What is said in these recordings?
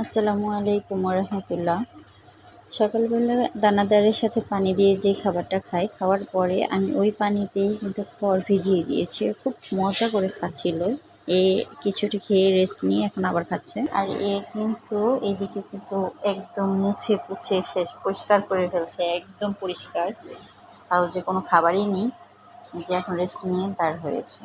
আসসালামু আলাইকুম রহমতুল্লাহ। সকালবেলা দানাদারের সাথে পানি দিয়ে যে খাবারটা খাই, খাওয়ার পরে আমি ওই পানিতেই কিন্তু খড় ভিজিয়ে দিয়েছি। খুব মজা করে খাচ্ছিল। এ কিছুটা খেয়ে রেস্ট নিয়ে এখন আবার খাচ্ছে। আর কিন্তু এদিকে কিন্তু একদম মুছে পুছে শেষ পরিষ্কার করে ফেলছে, একদম পরিষ্কার। তাও যে কোনো খাবারই নেই, যে এখন রেস্ট নিয়ে তার হয়েছে।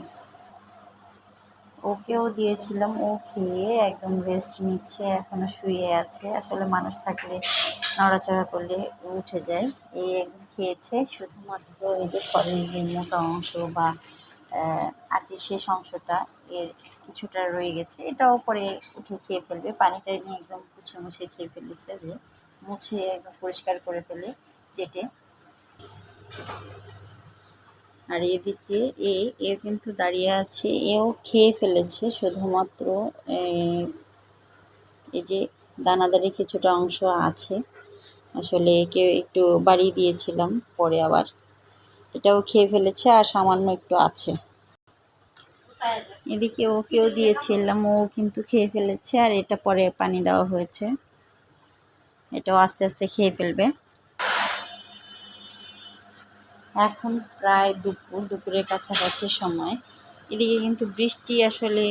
ওকেও দিয়েছিলাম, ও খেয়ে একদম রেস্ট নিচ্ছে, এখনো শুয়ে আছে। আসলে মানুষ থাকলে নড়াচড়া করলে উঠে যায়। এই একদম খেয়েছে, শুধুমাত্র এই যে খড়ের যে মোটা অংশ বা আটির শেষ অংশটা এর কিছুটা রয়ে গেছে, এটাও পরে উঠে খেয়ে ফেলবে। পানিটা নিয়ে একদম মুছে মুছে খেয়ে ফেলেছে, যে মুছে একদম পরিষ্কার করে ফেলে চেটে। আর এদিকে এ কিন্তু দাঁড়িয়ে আছে, এও খেয়ে ফেলেছে। শুধুমাত্র এই যে দানাদারে কিছুটা অংশ আছে, আসলে একে একটু বাড়িয়ে দিয়েছিলাম, পরে আবার এটাও খেয়ে ফেলেছে, আর সামান্য একটু আছে। এদিকে ওকেও দিয়েছিলাম, ও কিন্তু খেয়ে ফেলেছে, আর এটা পরে পানি দেওয়া হয়েছে, এটাও আস্তে আস্তে খেয়ে ফেলবে। এখন প্রায় দুপুরের কাছাকাছি সময়। এদিকে কিন্তু বৃষ্টি আসলে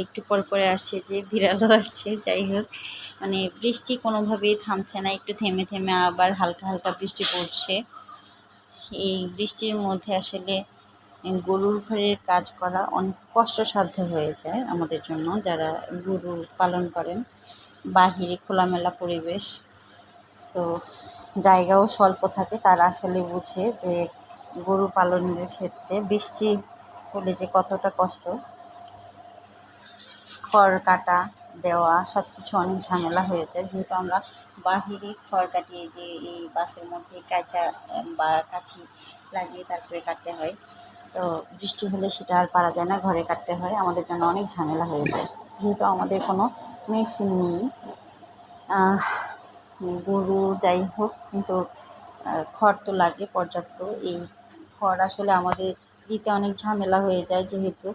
একটু পরে আসছে, যে বিড়ালও আসছে। যাই হোক, মানে বৃষ্টি কোনোভাবেই থামছে না, একটু থেমে থেমে আবার হালকা হালকা বৃষ্টি পড়ছে। এই বৃষ্টির মধ্যে আসলে গরুর ঘরের কাজ করা অনেক কষ্টসাধ্য হয়ে যায় আমাদের জন্য, যারা গরু পালন করেন। বাহিরে খোলামেলা পরিবেশ, তো জায়গাও স্বল্প থাকে, তারা আসলে বুঝে যে গরু পালনের ক্ষেত্রে বৃষ্টি হলে যে কতটা কষ্ট। খড় কাটা দেওয়া সব কিছু অনেক ঝামেলা হয়ে যায়, যেহেতু আমরা বাহিরে খড় কাটিয়ে যে এই বাসের মধ্যে কাঁচা বা কাছি লাগিয়ে তারপরে কাটতে হয়। তো বৃষ্টি হলে সেটা আর পারা যায় না, ঘরে কাটতে হয়, আমাদের জন্য অনেক ঝামেলা হয়ে যায়। যেহেতু আমাদের কোনো মেশিন নেই, গরু যাই হোক, কিন্তু খড় তো লাগে পর্যাপ্ত। এই খড় আসলে আমাদের দিতে অনেক ঝামেলা হয়ে যায়, যেহেতু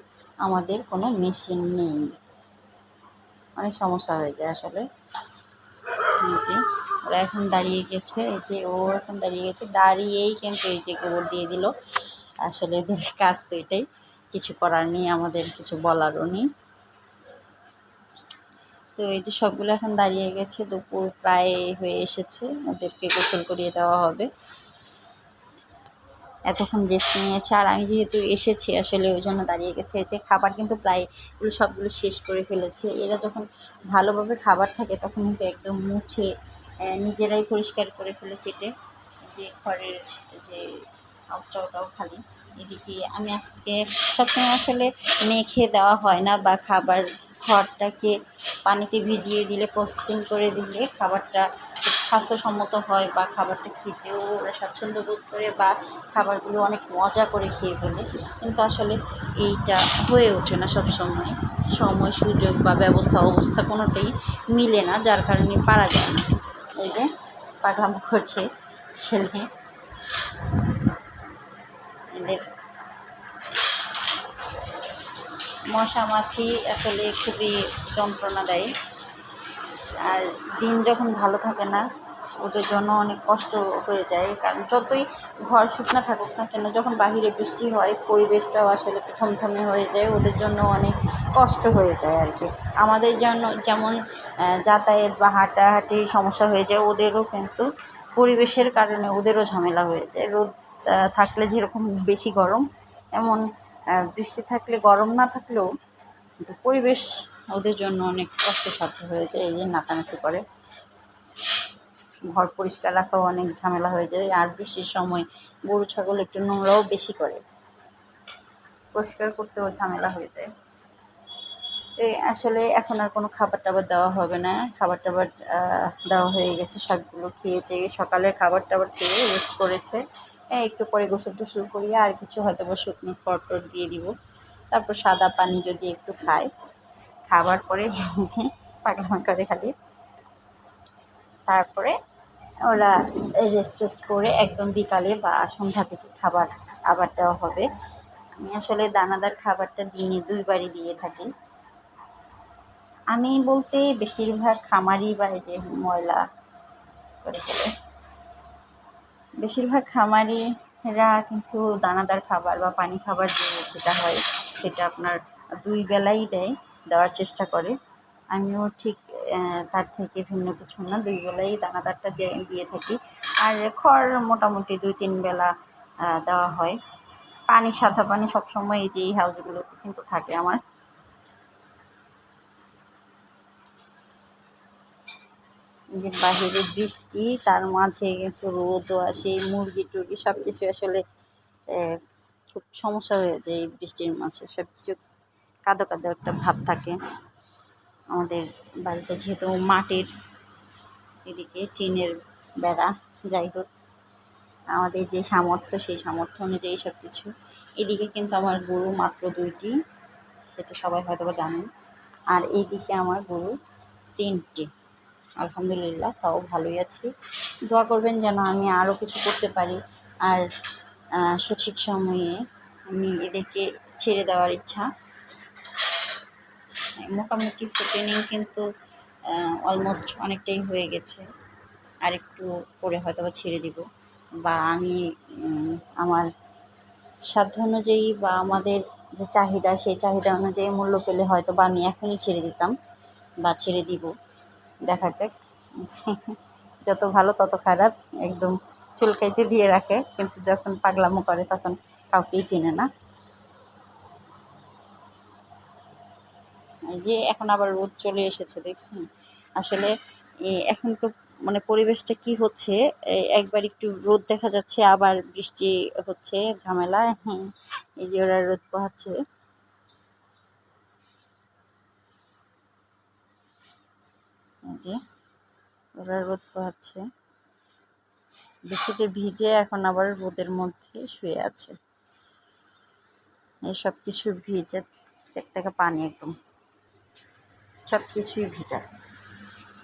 আমাদের কোনো মেশিন নেই, অনেক সমস্যা হয়ে যায় আসলে। এই যে ওরা এখন দাঁড়িয়ে গেছে, এই যে ও এখন দাঁড়িয়ে গেছে, দাঁড়িয়েই কিন্তু এই যে গোবর দিয়ে দিল। আসলে এদের কাজ তো এটাই, কিছু করার নেই, আমাদের কিছু বলারও নেই। তো এই যে সবগুলো এখন দাঁড়িয়ে গেছে, দুপুর প্রায় হয়ে এসেছে, ওদেরকে গোসল করিয়ে দেওয়া হবে। এতক্ষণ রেস্ট নিয়েছে, আর আমি যেহেতু এসেছি আসলে ওই জন্য দাঁড়িয়ে গেছে। এই যে খাবার কিন্তু প্রায় সবগুলো শেষ করে ফেলেছে। এরা যখন ভালোভাবে খাবার থাকে তখন কিন্তু একদম মুছে নিজেরাই পরিষ্কার করে ফেলে চেটে, যে খড়ের যে হাউসটা ওটাও খালি। এদিকে আমি আজকে সবসময় আসলে মেখে দেওয়া হয় না, বা খাবার খড়টাকে পানিতে ভিজিয়ে দিলে, প্রসেসিং করে দিলে খাবারটা স্বাস্থ্যসম্মত হয়, বা খাবারটা খেতেও ওরা স্বাচ্ছন্দ্য বোধ করে, বা খাবারগুলো অনেক মজা করে খেয়ে ফেলে। কিন্তু আসলে এইটা হয়ে ওঠে না সব সময়, সময় সুযোগ বা অবস্থা কোনোটাই মিলে না, যার কারণে পারা যায় না। এই যে পাগলামো করছে ছেলে, এদের মশা মাছি আসলে খুবই যন্ত্রণাদায়ী। আর দিন যখন ভালো থাকে না, ওদের জন্য অনেক কষ্ট হয়ে যায়, কারণ যতই ঘর শুকনো থাকুক না কেন, যখন বাহিরে বৃষ্টি হয় পরিবেশটাও আসলে থমথমে হয়ে যায়, ওদের জন্য অনেক কষ্ট হয়ে যায় আর কি। আমাদের জন্য যেমন যাতায়াত বা হাঁটাহাঁটি সমস্যা হয়ে যায়, ওদেরও কিন্তু পরিবেশের কারণে ওদেরও ঝামেলা হয়ে যায়। রোদ থাকলে যেরকম বেশি গরম, এমন বৃষ্টি থাকলে গরম না থাকলেও কিন্তু পরিবেশ ওদের জন্য অনেক কষ্টসাধ্য হয়ে যায়। এই যে নাচানাচি করে, ঘর পরিষ্কার রাখাও অনেক ঝামেলা হয়ে যায়। আর বৃষ্টির সময় গরু ছাগল একটু নোংরাও বেশি করে, পরিষ্কার করতেও ঝামেলা হয়ে যায়। এই আসলে এখন আর কোনো খাবার টাবার দেওয়া হবে না, খাবার টাবার দেওয়া হয়ে গেছে, সবগুলো খেয়ে টেয়ে সকালের খাবার টাবার খেয়ে রেস্ট করেছে। একটু পরে গোসল টোসল করিয়ে আর কিছু হয়তো বা শুকনো খড় টড় দিয়ে দিব, তারপর সাদা পানি যদি একটু খায়, খাবার পরে যে পাগলামি করে খালি, তারপরে ওরা রেস্ট করে একদম বিকালে বা সন্ধ্যা থেকে খাবার আবার দেওয়া হবে। আমি আসলে দানাদার খাবারটা দিনে 2 বারই দিয়ে থাকি। আমি বলতে বেশিরভাগ খামারি বা এই যে ময়লা করে ফেলে, বেশিরভাগ খামারিরা কিন্তু দানাদার খাবার বা পানি খাবার যেটা হয় সেটা আপনার 2 বেলাই দেওয়ার চেষ্টা করে। আমিও ঠিক তার থেকে ভিন্ন কিছু না, 2 বেলাই দানাদারটা দিয়ে থাকি। আর খড় মোটামুটি 2-3 বেলা দেওয়া হয়। পানি, সাদা পানি সবসময় এই যে এই হাউসগুলোতে কিন্তু থাকে আমার। যে বাহিরে বৃষ্টি, তার মাঝে কিন্তু রোদও আসে, মুরগি টুরগি সব কিছু আসলে খুব সমস্যা হয়ে যায় এই বৃষ্টির মাঝে, সব কিছু কাদো কাদো একটা ভাব থাকে। আমাদের বাড়িটা যেহেতু মাটির, এদিকে টিনের বেড়া, যাই হোক আমাদের যে সামর্থ্য সেই সামর্থ্য অনুযায়ী সব কিছু। এদিকে কিন্তু আমার গরু মাত্র 2টি, সেটা সবাই হয়তো বা জানেন। আর এইদিকে আমার গরু 3টি। আলহামদুলিল্লাহ, তাও ভালোই আছি। দোয়া করবেন যেন আমি আরও কিছু করতে পারি। আর সঠিক সময়ে আমি এদেরকে ছেড়ে দেওয়ার ইচ্ছা। মোটামুটি ট্রেনিং কিন্তু অলমোস্ট অনেকটাই হয়ে গেছে। আর একটু পরে হয়তো বা ছেড়ে দিব, বা আমি আমার সাধ্য অনুযায়ী বা আমাদের যে চাহিদা সেই চাহিদা অনুযায়ী মূল্য পেলে হয়তো বা আমি এখনই ছেড়ে দিতাম বা ছেড়ে দিব। দেখা যাক। যত ভালো তত খারাপ, একদম চুলকাইতে দিয়ে রাখে, কিন্তু যখন পাগলামো করে তখন কাউকেই চেনে না। এই যে এখন আবার রোদ চলে এসেছে, দেখছেন? আসলে এখন তো মানে পরিবেশটা কি হচ্ছে, একবার একটু রোদ দেখা যাচ্ছে আবার বৃষ্টি হচ্ছে, ঝামেলা। হ্যাঁ, এই যে ওরা রোদ পোহাচ্ছে, এই যে ওরা রোদ পোহাচ্ছে, বৃষ্টিতে ভিজে এখন আবার রোদের মধ্যে শুয়ে আছে। এই সব কিছু ভিজে, থেকে পানি একদম সব কিছুই ভিজা।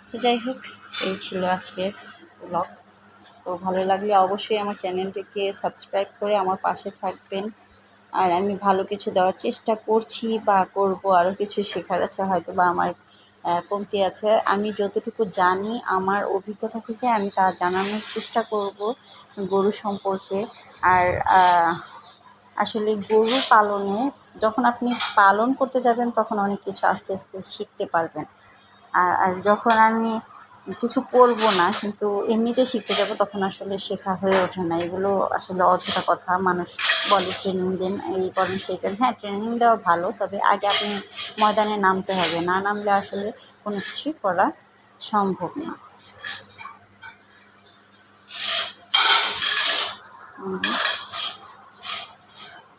তো যাই হোক, এই ছিল আজকের ব্লগ। তো ভালো লাগলে অবশ্যই আমার চ্যানেলটিকে সাবস্ক্রাইব করে আমার পাশে থাকবেন। আর আমি ভালো কিছু দেওয়ার চেষ্টা করছি বা করব, আরও কিছু শেখার আছে, হয়তো বা আমার কমতি আছে। আমি যতটুকু জানি আমার অভিজ্ঞতা থেকে আমি তা জানানোর চেষ্টা করব গরু সম্পর্কে। আর আসলে গরু পালনে যখন আপনি পালন করতে যাবেন তখন অনেক কিছু আস্তে আস্তে শিখতে পারবেন। আর যখন আমি কিছু করব না কিন্তু এমনিতে শিখতে যাব, তখন আসলে শেখা হয়ে ওঠে না। এগুলো আসলে অযথা কথা। মানুষ বলে ট্রেনিং দেন, এই করেন সেই করেন। হ্যাঁ, ট্রেনিং দেওয়া ভালো, তবে আগে আপনি ময়দানে নামতে হবে। না নামলে আসলে কোনো কিছুই করা সম্ভব না।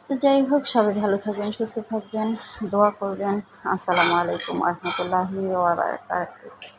তো যাই হোক, সবাই ভালো থাকবেন, সুস্থ থাকবেন, দোয়া করবেন। আসসালামু আলাইকুম ওয়া রাহমাতুল্লাহি ওয়া বারাকাতুহু।